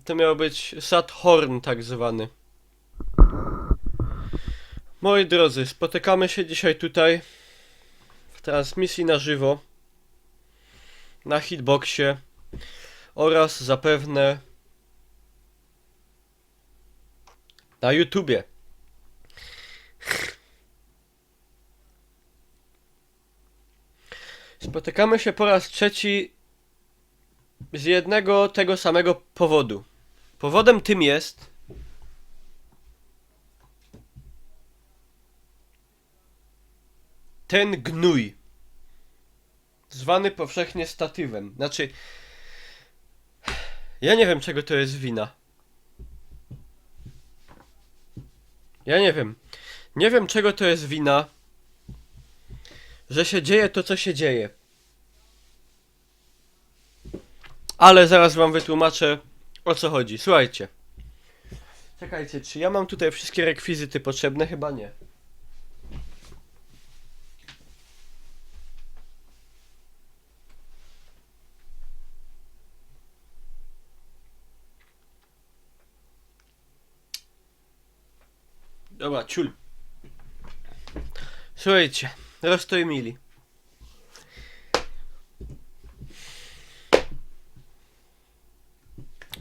To miał być sad horn tak zwany. Moi drodzy, spotykamy się dzisiaj tutaj w transmisji na żywo na Hitboxie oraz zapewne na YouTubie. Spotykamy się po raz trzeci z jednego tego samego powodu. Powodem tym jest ten gnój, zwany powszechnie statywem. Znaczy, ja nie wiem, czego to jest wina. Ja nie wiem. Nie wiem, czego to jest wina, że się dzieje to, co się dzieje. Ale zaraz wam wytłumaczę, o co chodzi. Słuchajcie. Czekajcie, czy ja mam tutaj wszystkie rekwizyty potrzebne? Chyba nie. Dobra, ciul. Słuchajcie, rozstojmili.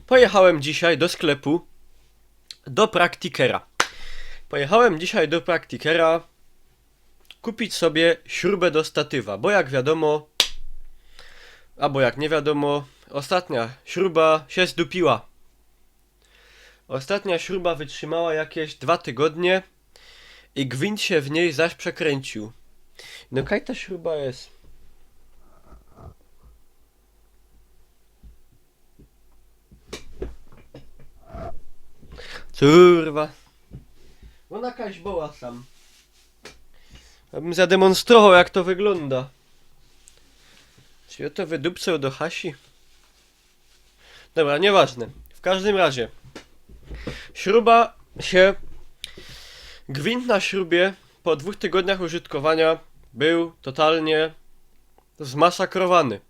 Pojechałem dzisiaj do sklepu, do Praktikera. Pojechałem dzisiaj do Praktikera kupić sobie śrubę do statywa, bo jak wiadomo, albo jak nie wiadomo, ostatnia śruba się zdupiła. Ostatnia śruba wytrzymała jakieś 2 tygodnie i gwint się w niej zaś przekręcił. No kaj ta śruba jest? Kurwa. Ona jakaś boła sam. Ja bym zademonstrował, jak to wygląda. Czy ja to wydupcę do Hasi? Dobra, nieważne. W każdym razie śruba się... Gwint na śrubie po 2 tygodniach użytkowania był totalnie zmasakrowany.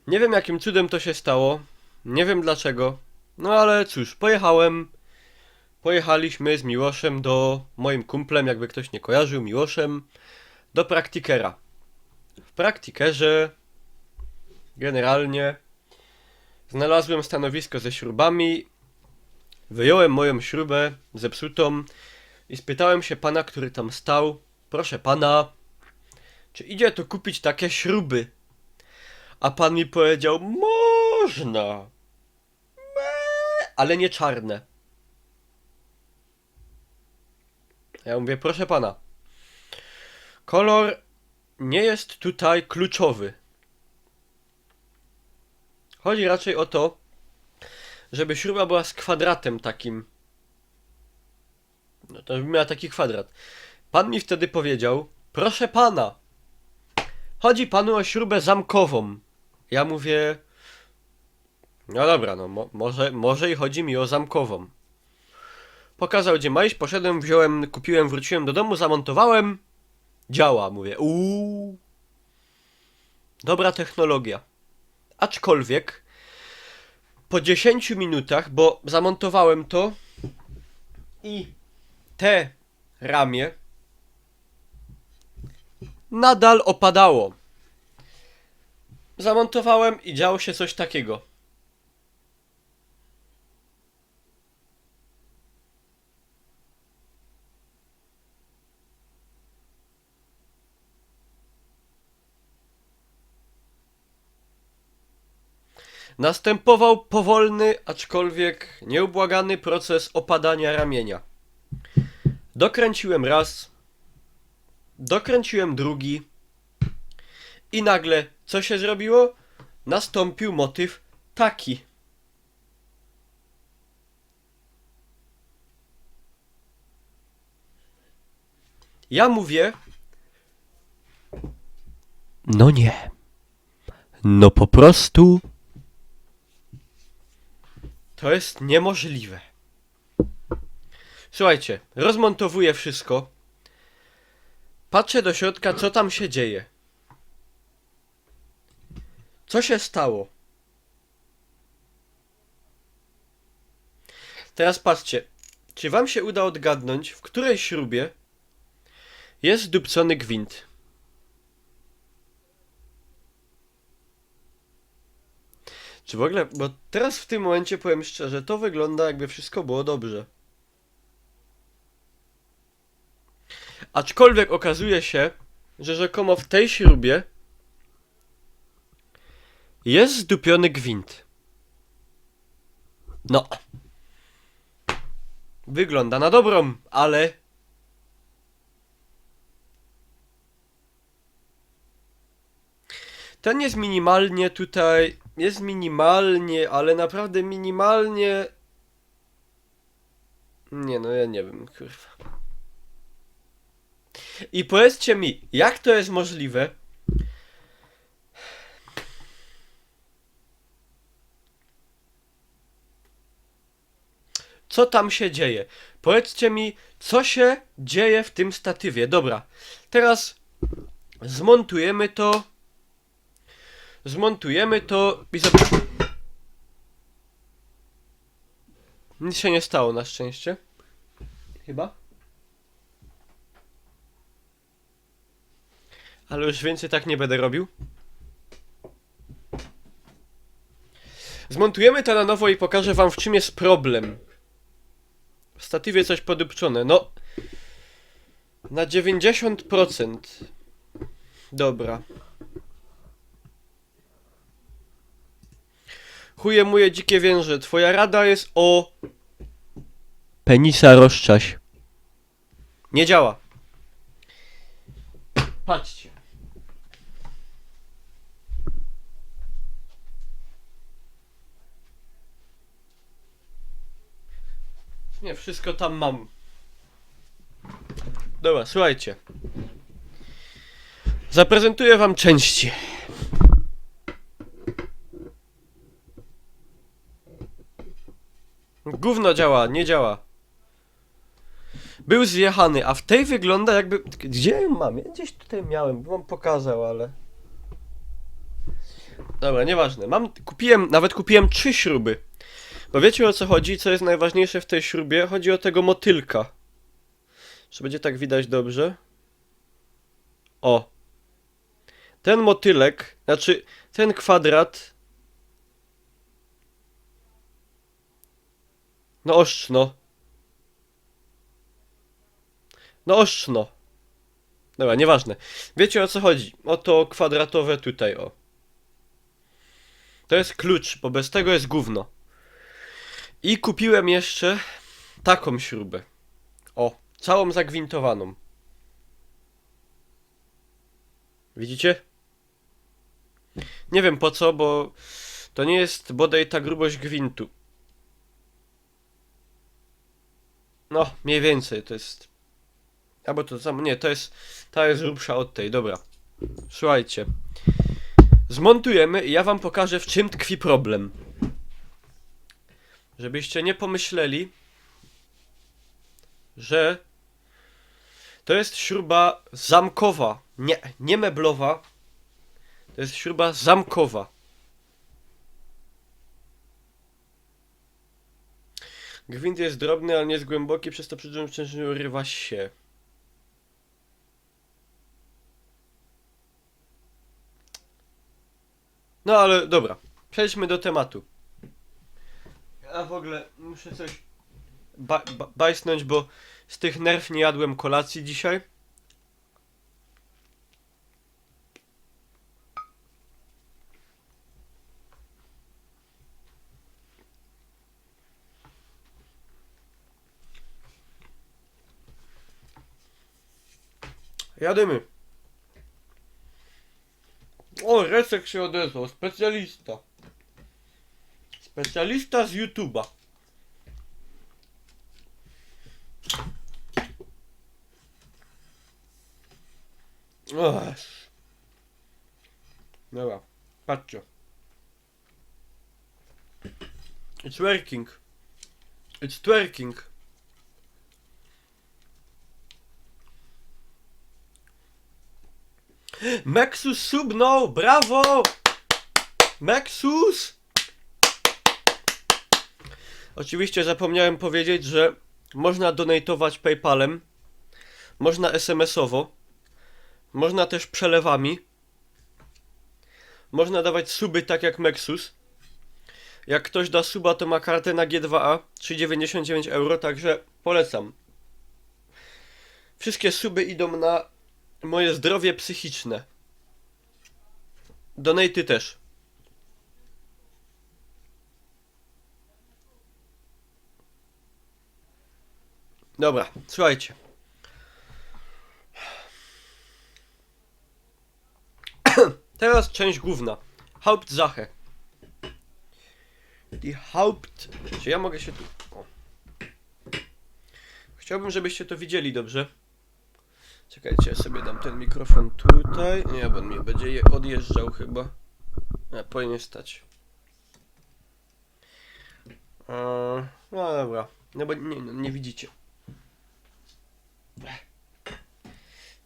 Nie wiem, jakim cudem to się stało. Nie wiem dlaczego. No ale cóż, pojechaliśmy z Miłoszem moim kumplem, jakby ktoś nie kojarzył, Miłoszem, do Praktikera. W Praktikerze generalnie znalazłem stanowisko ze śrubami, wyjąłem moją śrubę zepsutą i spytałem się pana, który tam stał: proszę pana, czy idzie tu kupić takie śruby? A pan mi powiedział: można, ale nie czarne. Ja mówię: proszę pana, kolor nie jest tutaj kluczowy. Chodzi raczej o to, żeby śruba była z kwadratem takim. No to miała taki kwadrat. Pan mi wtedy powiedział: proszę pana, chodzi panu o śrubę zamkową. Ja mówię: no dobra, no może i chodzi mi o zamkową. Pokazał, gdzie ma iść, poszedłem, wziąłem, kupiłem, wróciłem do domu, zamontowałem. Działa, mówię. Dobra technologia. Aczkolwiek po 10 minutach, bo zamontowałem to i te ramię nadal opadało. Zamontowałem i działo się coś takiego. Następował powolny, aczkolwiek nieubłagany proces opadania ramienia. Dokręciłem raz, dokręciłem drugi i nagle co się zrobiło? Nastąpił motyw taki. Ja mówię: no nie. No po prostu to jest niemożliwe. Słuchajcie, rozmontowuję wszystko. Patrzę do środka, co tam się dzieje. Co się stało? Teraz patrzcie, czy wam się uda odgadnąć, w której śrubie jest zdupcony gwint? Czy w ogóle, bo teraz w tym momencie powiem szczerze, to wygląda jakby wszystko było dobrze. Aczkolwiek okazuje się, że rzekomo w tej śrubie jest zdupiony gwint. No. Wygląda na dobrą, ale... Ten jest minimalnie tutaj... Jest minimalnie, ale naprawdę minimalnie... Nie no, ja nie wiem, kurwa. I powiedzcie mi, jak to jest możliwe? Co tam się dzieje? Powiedzcie mi, co się dzieje w tym statywie. Dobra, teraz zmontujemy to. Zmontujemy to i zobaczymy. Nic się nie stało na szczęście. Chyba. Ale już więcej tak nie będę robił. Zmontujemy to na nowo i pokażę wam, w czym jest problem. W statywie coś podupczone. No. Na 90%. Dobra. Chuje muje dzikie węże. Twoja rada jest o... Penisa rozczaś. Nie działa. Patrzcie. Nie, wszystko tam mam. Dobra, słuchajcie. Zaprezentuję wam części. Gówno działa, nie działa. Był zjechany, a w tej wygląda jakby... Gdzie ją mam? Ja gdzieś tutaj miałem, bo wam pokazał, ale... Dobra, nieważne. Nawet kupiłem 3 śruby. Bo wiecie, o co chodzi? Co jest najważniejsze w tej śrubie? Chodzi o tego motylka. Czy będzie tak widać dobrze? O. Ten motylek, znaczy ten kwadrat... No oszczno. No oszczno. Dobra, nieważne. Wiecie, o co chodzi? O to kwadratowe tutaj, o. To jest klucz, bo bez tego jest gówno. I kupiłem jeszcze taką śrubę. O, całą zagwintowaną. Widzicie? Nie wiem po co, bo to nie jest bodaj ta grubość gwintu. No, mniej więcej to jest... Albo to samo, nie, ta jest grubsza od tej, dobra. Słuchajcie. Zmontujemy i ja wam pokażę, w czym tkwi problem. Żebyście nie pomyśleli, że to jest śruba zamkowa. Nie meblowa. To jest śruba zamkowa. Gwint jest drobny, ale nie jest głęboki, przez to przy dużym ciężarze urywa się. No ale dobra, przejdźmy do tematu. Ja w ogóle muszę coś bajsnąć, bo z tych nerw nie jadłem kolacji dzisiaj. Jadymy. O, Recek się odezwał, specjalista. Specjalista z YouTube'a. Dobra, patrzcie. It's working. It's twerking. Mexus subnął! Brawo! Mexus! Oczywiście zapomniałem powiedzieć, że można donatować PayPalem, można SMS-owo, można też przelewami, można dawać suby tak jak Mexus. Jak ktoś da suba, to ma kartę na G2A 3,99 euro, także polecam. Wszystkie suby idą na moje zdrowie psychiczne. Donaty też. Dobra, słuchajcie. Teraz część główna. Hauptsache. Die Haupt... Czy ja mogę się tu... O. Chciałbym, żebyście to widzieli dobrze. Czekajcie, ja sobie dam ten mikrofon tutaj. Nie, bo on mnie będzie odjeżdżał chyba. Powinien stać. No dobra. No bo nie widzicie.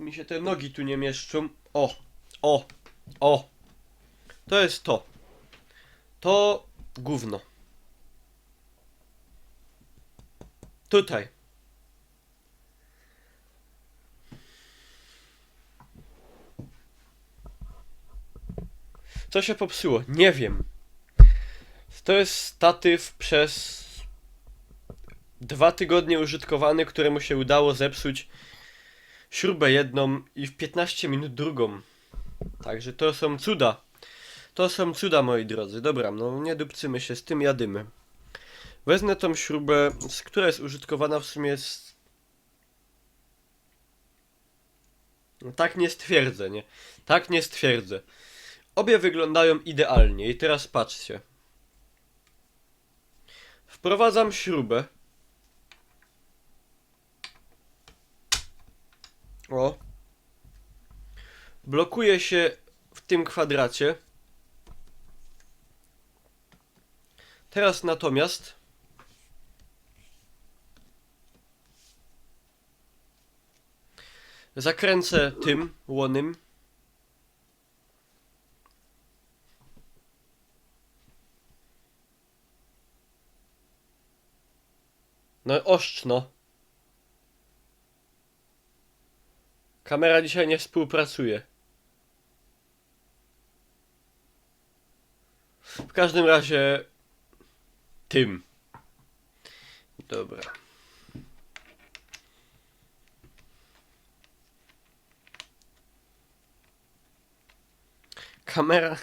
Mi się te nogi tu nie mieszczą. O! To jest to. To gówno. Tutaj. Co się popsuło? Nie wiem. To jest statyw przez 2 tygodnie użytkowany, któremu się udało zepsuć śrubę jedną i w 15 minut drugą. Także to są cuda. To są cuda, moi drodzy. Dobra, no nie dupcymy się z tym, jadymy. Wezmę tą śrubę, która jest użytkowana w sumie z... No, tak nie stwierdzę, nie? Tak nie stwierdzę. Obie wyglądają idealnie i teraz patrzcie. Wprowadzam śrubę. O. Blokuje się w tym kwadracie. Teraz natomiast zakręcę tym łonym. No oszczno. Kamera dzisiaj nie współpracuje. W każdym razie tym. Dobra. Kamera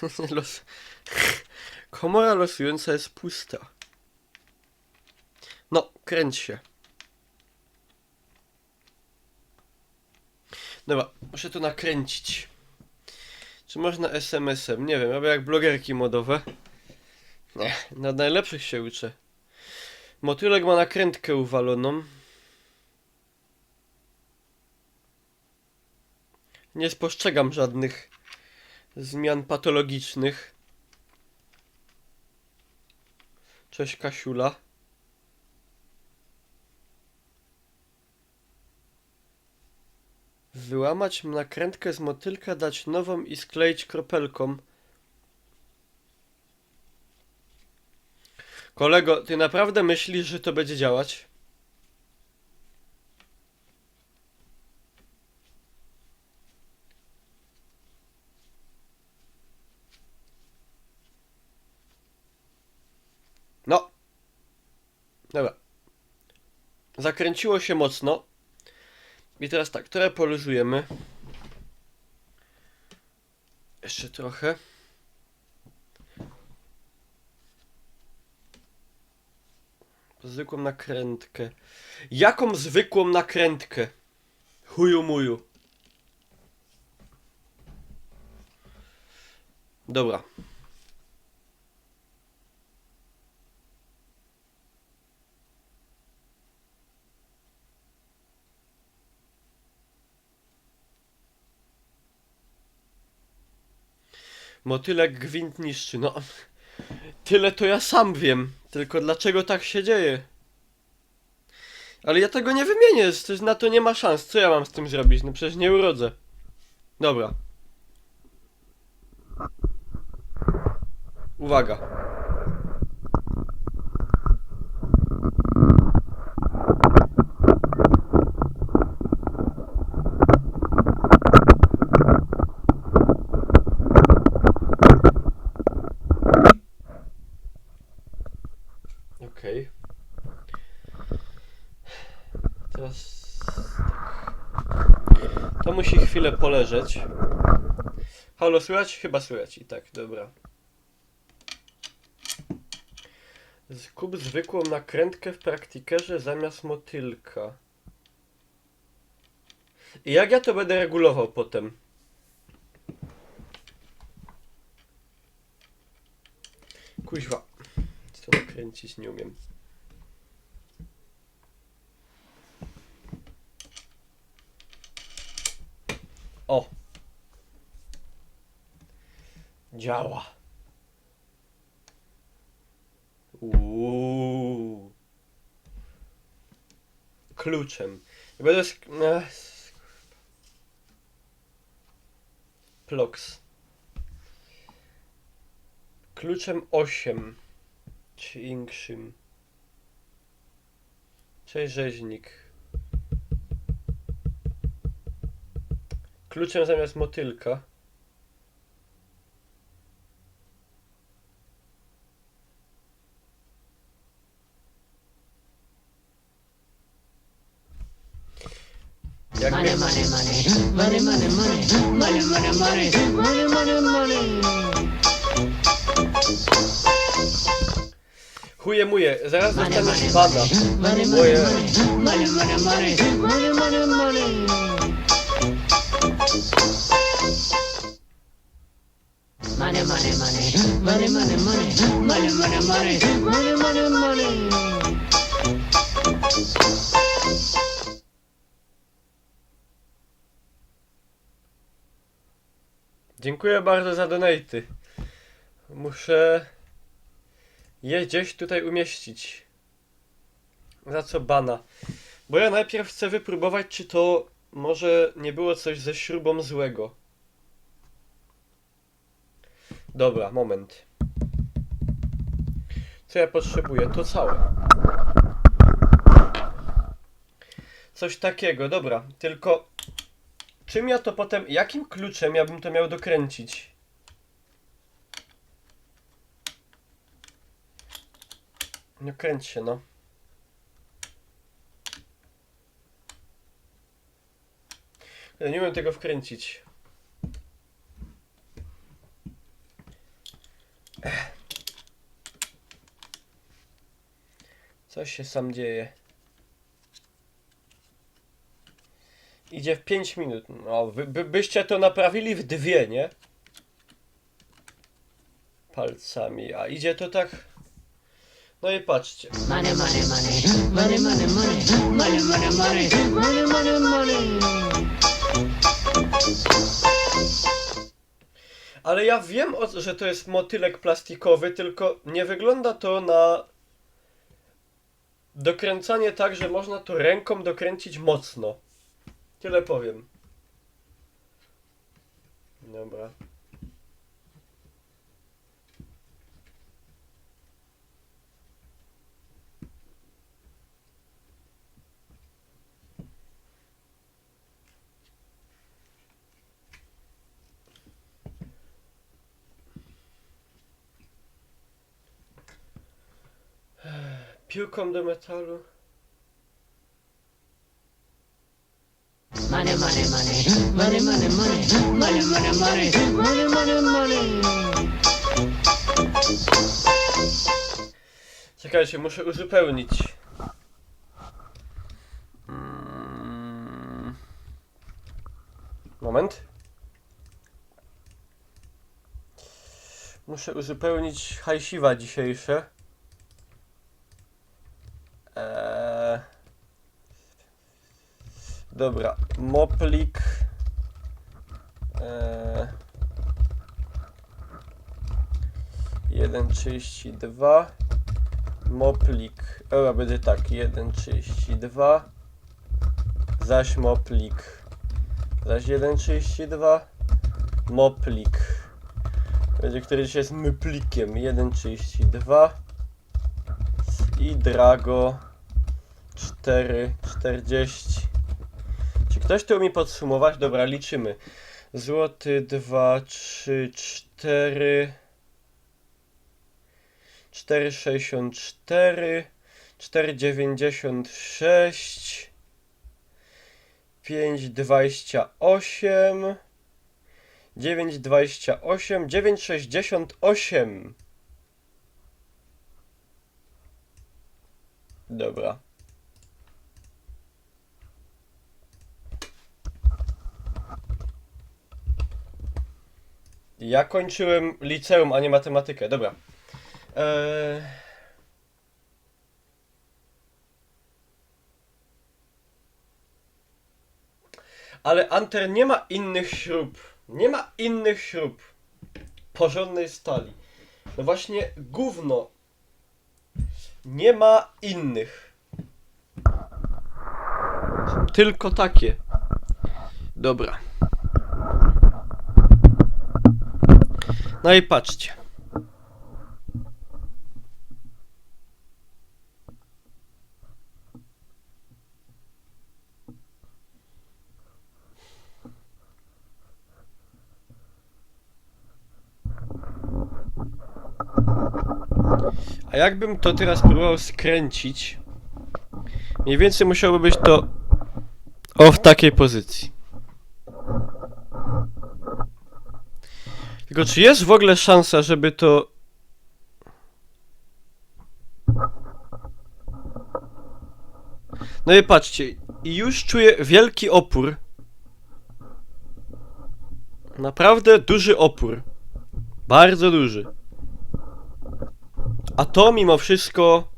komora losująca jest pusta. No, kręć się. Dobra, muszę to nakręcić. Czy można SMS-em? Nie wiem, robię jak blogerki modowe. Nie, na najlepszych się uczę. Motylek ma nakrętkę uwaloną. Nie spostrzegam żadnych zmian patologicznych. Cześć Kasiula. Wyłamać nakrętkę z motylka, dać nową i skleić kropelką. Kolego, ty naprawdę myślisz, że to będzie działać? No. Dobra. Zakręciło się mocno. I teraz tak, trochę poluzujemy. Jeszcze trochę. Zwykłą nakrętkę. Jaką zwykłą nakrętkę? Chuju muju. Dobra. Motylek gwint niszczy. No, tyle to ja sam wiem. Tylko dlaczego tak się dzieje? Ale ja tego nie wymienię. Na to nie ma szans. Co ja mam z tym zrobić? No przecież nie urodzę. Dobra. Uwaga. Okej. Teraz tak. To musi chwilę poleżeć. Halo, słychać? Chyba słychać i tak, dobra. Kup zwykłą nakrętkę w praktikerze zamiast motylka. I jak ja to będę regulował potem? Kuźwa. Co nakręcić nie umiem. O! Działa. Kluczem. Będę Plox. Kluczem 8. Czy większym. Cześć rzeźnik. Kluczem zamiast motylka. Chuje muje, zaraz dostaniesz bana. Moje... Dziękuję bardzo za donaty. Muszę je gdzieś tutaj umieścić. Za co bana? Bo ja najpierw chcę wypróbować, czy to może nie było coś ze śrubą złego. Dobra, moment. Co ja potrzebuję? To całe. Coś takiego, dobra. Tylko czym ja to potem... Jakim kluczem ja bym to miał dokręcić? No kręć się, no. Ja nie umiem tego wkręcić. Co się sam dzieje? Idzie w 5 minut. No, byście to naprawili w 2, nie? Palcami, a idzie to tak... No i patrzcie. Ale ja wiem, że to jest motylek plastikowy, tylko nie wygląda to na dokręcanie tak, że można to ręką dokręcić mocno. Tyle powiem. Dobra. Piłką do metalu. Czekajcie, muszę uzupełnić. Moment. Muszę uzupełnić hajsiwa dzisiejsze. Dobra, moplik 1,32 moplik, będzie tak, 1,32 zaś moplik, zaś 1,32 moplik Będzie, który dzisiaj jest myplikiem. 1,32 i Drago 4,40. Czy ktoś to umie podsumować? Dobra, liczymy. Złoty 2, 3, 4, 4,64, 4,96, 5,28, 9,28, 9,68. Dobra. Ja kończyłem liceum, a nie matematykę. Dobra. Ale Anter nie ma innych śrub. Nie ma innych śrub porządnej stali. No właśnie, gówno. Nie ma innych. Tylko takie. Dobra. No i patrzcie. A jakbym to teraz próbował skręcić, mniej więcej musiałoby być to w takiej pozycji. Tylko czy jest w ogóle szansa, żeby to... No i patrzcie, i już czuję wielki opór. Naprawdę duży opór. Bardzo duży. A to mimo wszystko...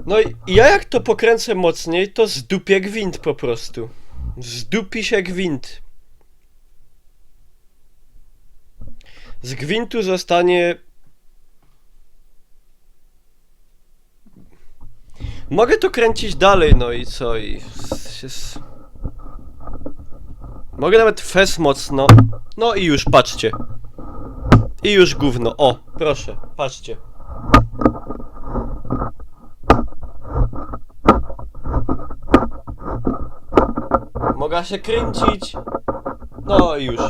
No i ja jak to pokręcę mocniej, to zdupię gwint po prostu. Zdupi się gwint. Z gwintu zostanie... Mogę to kręcić dalej, no i co? Mogę nawet fes mocno. No i już, patrzcie. I już gówno. O, proszę, patrzcie. Mogę się kręcić. No i już.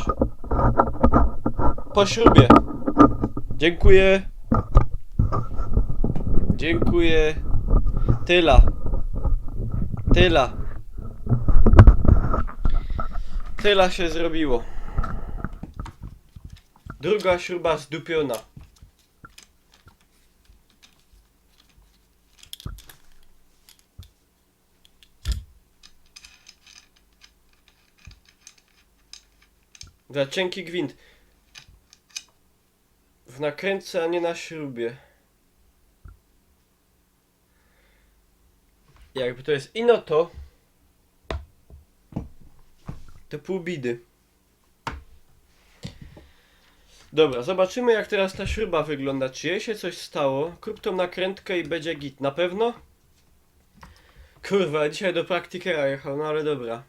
Po śrubie. Dziękuję. Dziękuję. Tyla. Tyla się zrobiło. Druga śruba zdupiona. Za cienki gwint. W nakrętce, a nie na śrubie. Jakby to jest ino to pół bidy. Dobra, zobaczymy jak teraz ta śruba wygląda. Czy jej się coś stało? Kup tą nakrętkę i będzie git. Na pewno? Kurwa, dzisiaj do praktykera jechał, no ale dobra.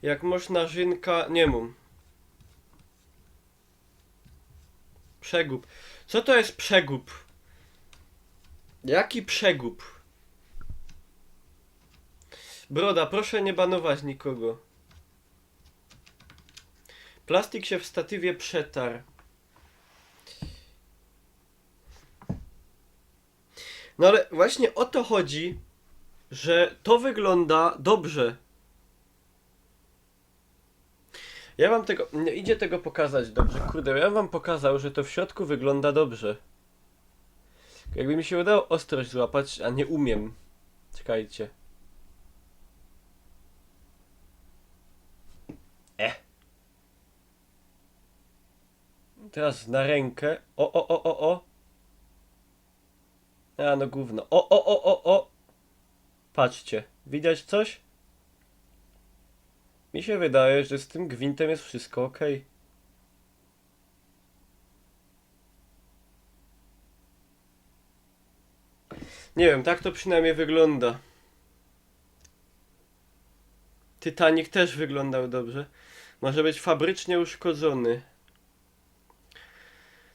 Jak można żynka... Nie mam. Przegub. Co to jest przegub? Jaki przegub? Broda, proszę nie banować nikogo. Plastik się w statywie przetarł. No ale właśnie o to chodzi, że to wygląda dobrze. Ja wam tego... Nie idzie tego pokazać dobrze. Kurde, ja wam pokazał, że to w środku wygląda dobrze. Jakby mi się udało ostrość złapać, a nie umiem. Czekajcie. Teraz na rękę. O. A no gówno. O. Patrzcie. Widać coś? Mi się wydaje, że z tym gwintem jest wszystko ok. Nie wiem, tak to przynajmniej wygląda. Titanic też wyglądał dobrze. Może być fabrycznie uszkodzony.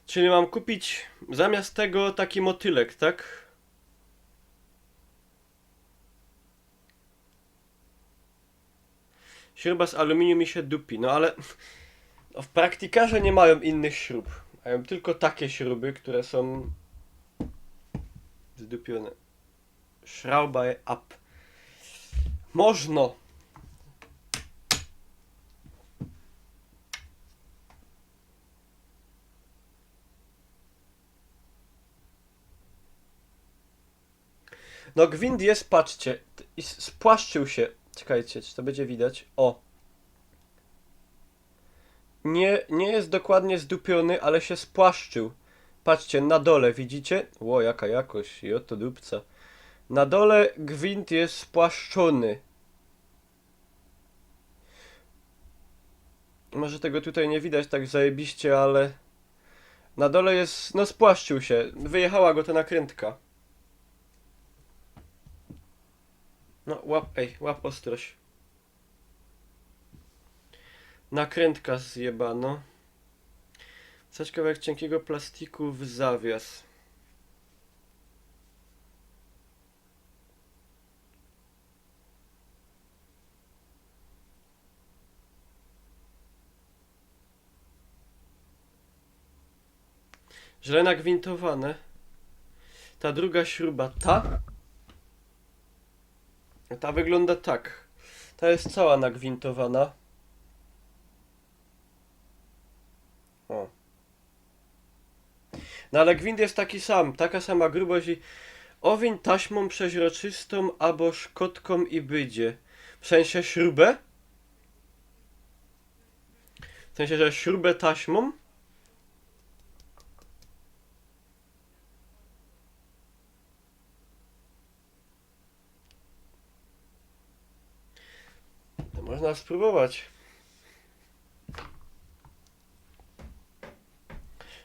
Czyli mam kupić zamiast tego taki motylek, tak? Śruba z aluminium mi się dupi, no ale w praktykarze nie mają innych śrub. Mają tylko takie śruby, które są zdupione. Schraube ab. Można. No gwint jest, patrzcie, i spłaszczył się. Czekajcie, czy to będzie widać? O. Nie jest dokładnie zdupiony, ale się spłaszczył. Patrzcie, na dole, widzicie? Ło, jaka jakość, i oto dupca. Na dole gwint jest spłaszczony. Może tego tutaj nie widać tak zajebiście, ale... Na dole jest, no spłaszczył się. Wyjechała go ta nakrętka. No, łap ostrość. Nakrętka zjebano. Wsadź kawałek cienkiego plastiku w zawias. Źle nagwintowane. Ta druga śruba, ta wygląda tak. Ta jest cała nagwintowana. O. No ale gwint jest taki sam, taka sama grubość i owiń taśmą przeźroczystą albo szkotką i bydzie. W sensie śrubę? W sensie, że śrubę taśmą? No, można spróbować.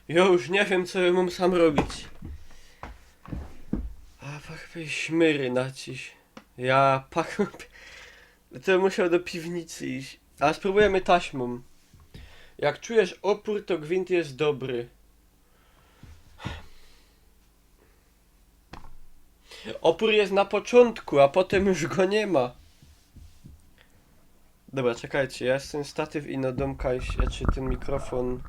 Ja już nie wiem, co ja mam sam robić. A pachwy śmyry naciś. Ja pachwy... To musiał do piwnicy iść. A spróbujemy taśmą. Jak czujesz opór, to gwint jest dobry. Opór jest na początku, a potem już go nie ma. Dobra, czekajcie, ja jestem statyw i Nodomka, czy ten mikrofon...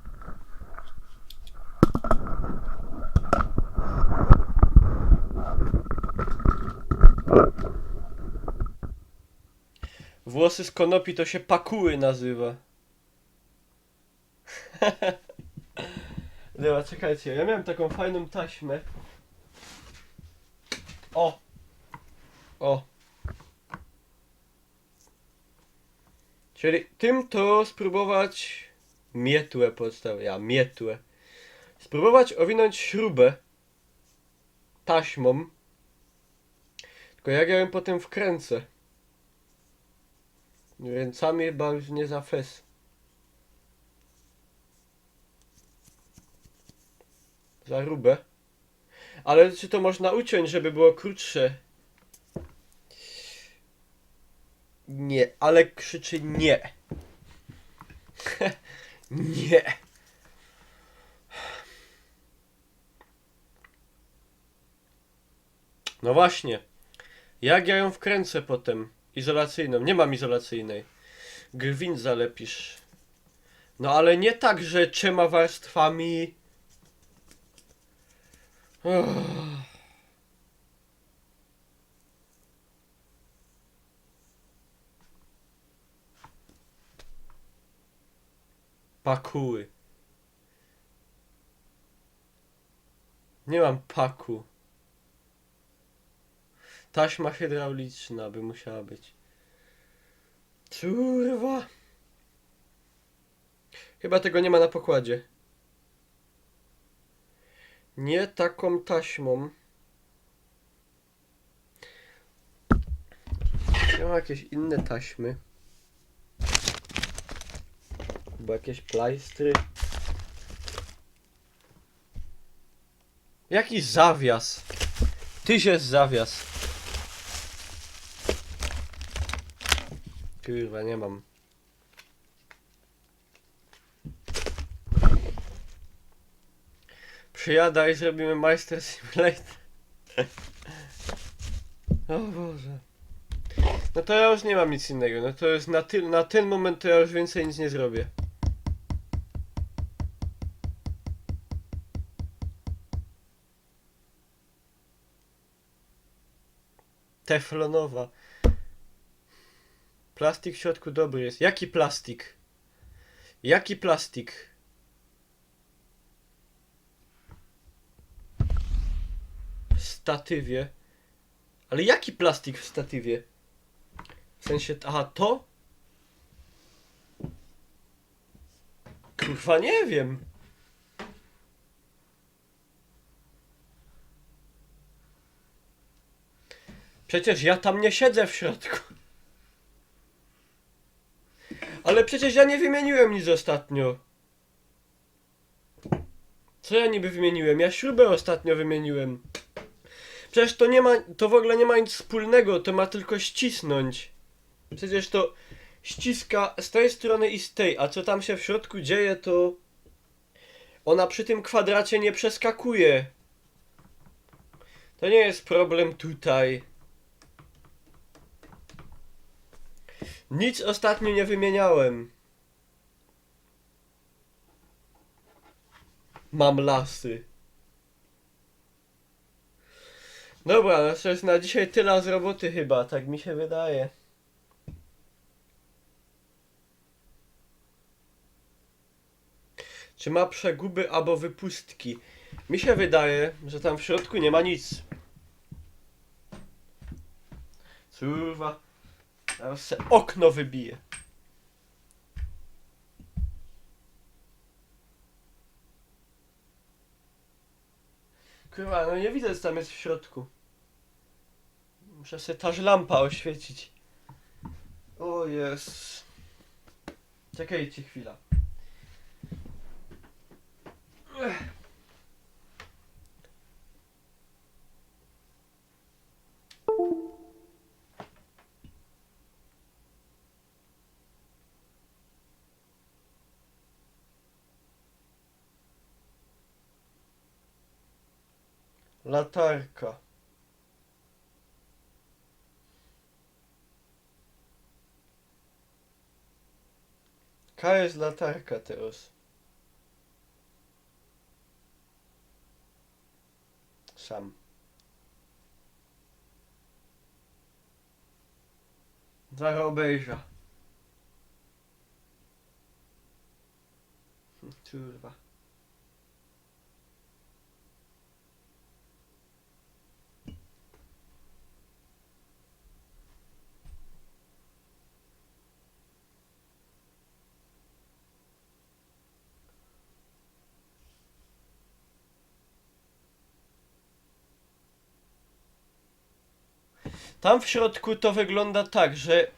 Włosy z konopi to się pakuły nazywa. Dobra, czekajcie, ja miałem taką fajną taśmę. O! O! Czyli tym to spróbować mietłę mietłę. Spróbować owinąć śrubę taśmą. Tylko jak ja ją potem wkręcę? Ręcami chyba już nie za fes. Za grube. Ale czy to można uciąć, żeby było krótsze? Nie, ale krzyczy nie. Nie. No właśnie. Jak ja ją wkręcę potem? Izolacyjną. Nie mam izolacyjnej. Gwint zalepisz. No ale nie tak, że 3 warstwami. Uff. Pakuły. Nie mam paku. Taśma hydrauliczna by musiała być. Kurwa. Chyba tego nie ma na pokładzie. Nie taką taśmą. Ja mam jakieś inne taśmy. Albo jakieś plajstry. Jaki zawias? Tyś jest zawias. Kurwa, nie mam. Przyjadaj, zrobimy Meister Simulator. O Boże. No to ja już nie mam nic innego. No to jest na ten moment to ja już więcej nic nie zrobię. Teflonowa. Plastik w środku dobry jest. Jaki plastik? Jaki plastik? W statywie. Ale jaki plastik w statywie? W sensie, aha, to? Kurwa, nie wiem. Przecież ja tam nie siedzę w środku. Ale przecież ja nie wymieniłem nic ostatnio. Co ja niby wymieniłem? Ja śrubę ostatnio wymieniłem. Przecież to nie ma, to w ogóle nie ma nic wspólnego, to ma tylko ścisnąć. Przecież to ściska z tej strony i z tej, a co tam się w środku dzieje, to ona przy tym kwadracie nie przeskakuje. To nie jest problem tutaj. Nic ostatnio nie wymieniałem. Mam lasy. Dobra, no to jest na dzisiaj tyle z roboty chyba, tak mi się wydaje. Czy ma przeguby albo wypustki? Mi się wydaje, że tam w środku nie ma nic. Kurwa. Zaraz se okno wybije. Kurwa, no nie widzę, co tam jest w środku. Muszę sobie ta lampa oświecić. O jest. Czekajcie chwila. Latarka. Jaka jest latarka teraz? Sam. Zaraz obejrzę. Kurwa. Tam w środku to wygląda tak, że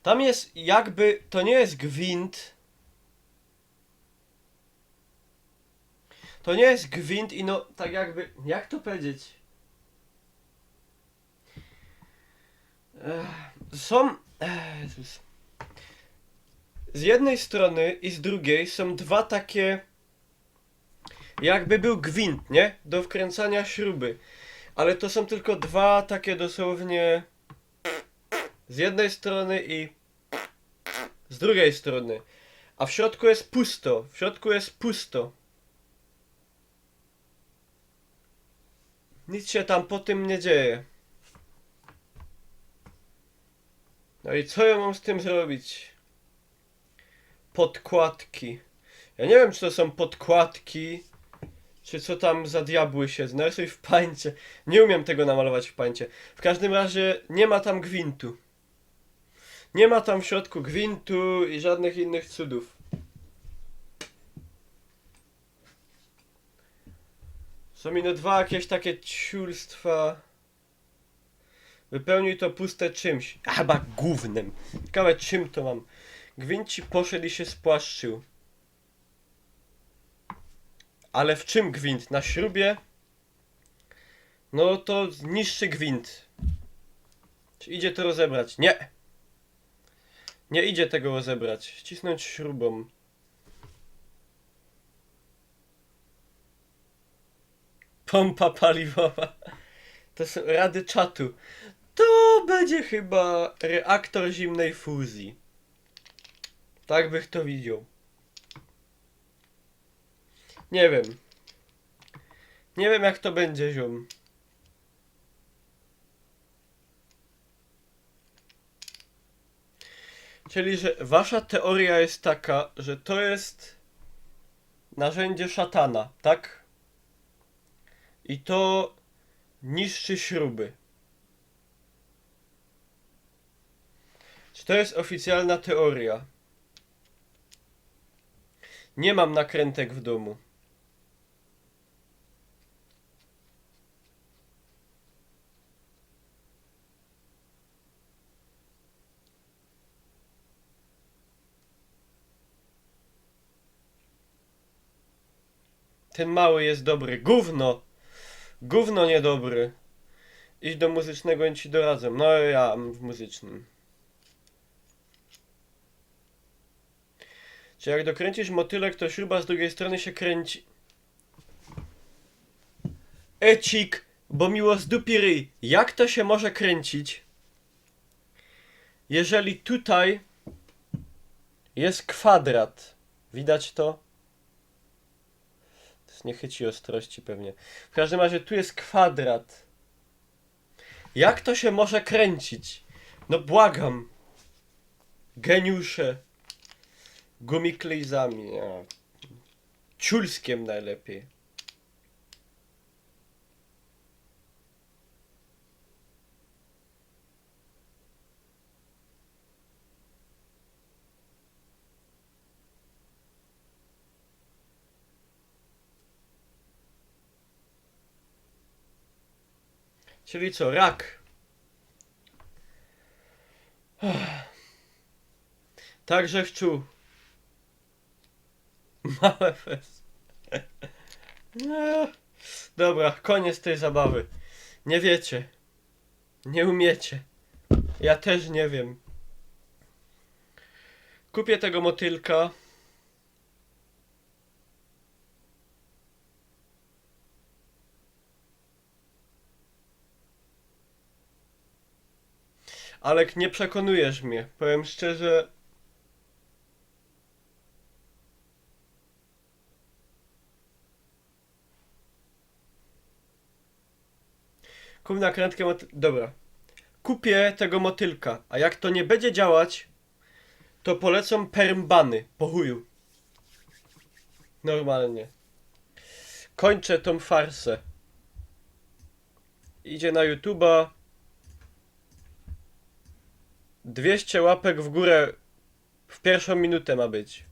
tam jest jakby, to nie jest gwint. To nie jest gwint i no tak jakby, jak to powiedzieć? Są, Jezus. Z jednej strony i z drugiej są dwa takie, jakby był gwint, nie? Do wkręcania śruby. Ale to są tylko dwa takie dosłownie z jednej strony i z drugiej strony. A w środku jest pusto. W środku jest pusto. Nic się tam po tym nie dzieje. No i co ja mam z tym zrobić? Podkładki. Ja nie wiem, czy to są podkładki, czy co tam za diabły się. Narysuj w pańcie. Nie umiem tego namalować w pańcie. W każdym razie nie ma tam gwintu. Nie ma tam w środku gwintu i żadnych innych cudów. Są mi dwa jakieś takie ciulstwa. Wypełnij to puste czymś. A chyba gównem. Ciekawe czym to mam. Gwint ci poszedł i się spłaszczył. Ale w czym gwint? Na śrubie? No to niższy gwint. Czy idzie to rozebrać? Nie! Nie idzie tego rozebrać. Ścisnąć śrubą. Pompa paliwowa. To są rady czatu. To będzie chyba reaktor zimnej fuzji. Tak bych to widział. Nie wiem. Nie wiem jak to będzie, ziom. Czyli, że wasza teoria jest taka, że to jest narzędzie szatana, tak? I to niszczy śruby. Czy to jest oficjalna teoria? Nie mam nakrętek w domu. Ten mały jest dobry. Gówno! Gówno niedobry. Idź do muzycznego i ci doradzę. No ja w muzycznym. Czy jak dokręcisz motylek, to śruba z drugiej strony się kręci. Ecik, bo miło z dupi ryj. Jak to się może kręcić? Jeżeli tutaj jest kwadrat. Widać to? To jest nie chyci ostrości pewnie. W każdym razie tu jest kwadrat. Jak to się może kręcić? No błagam. Geniusze. Gumiklejzami. Ciulskiem najlepiej. Czyli co, rak. Także wczuł. Małe fest. Dobra, koniec tej zabawy. Nie wiecie. Nie umiecie. Ja też nie wiem. Kupię tego motylka. Alek, nie przekonujesz mnie. Powiem szczerze. Kup nakrętkę Dobra. Kupię tego motylka. A jak to nie będzie działać, to polecą permbany. Po chuju. Normalnie. Kończę tą farsę. Idzie na YouTube'a. 200 łapek w górę w pierwszą minutę ma być.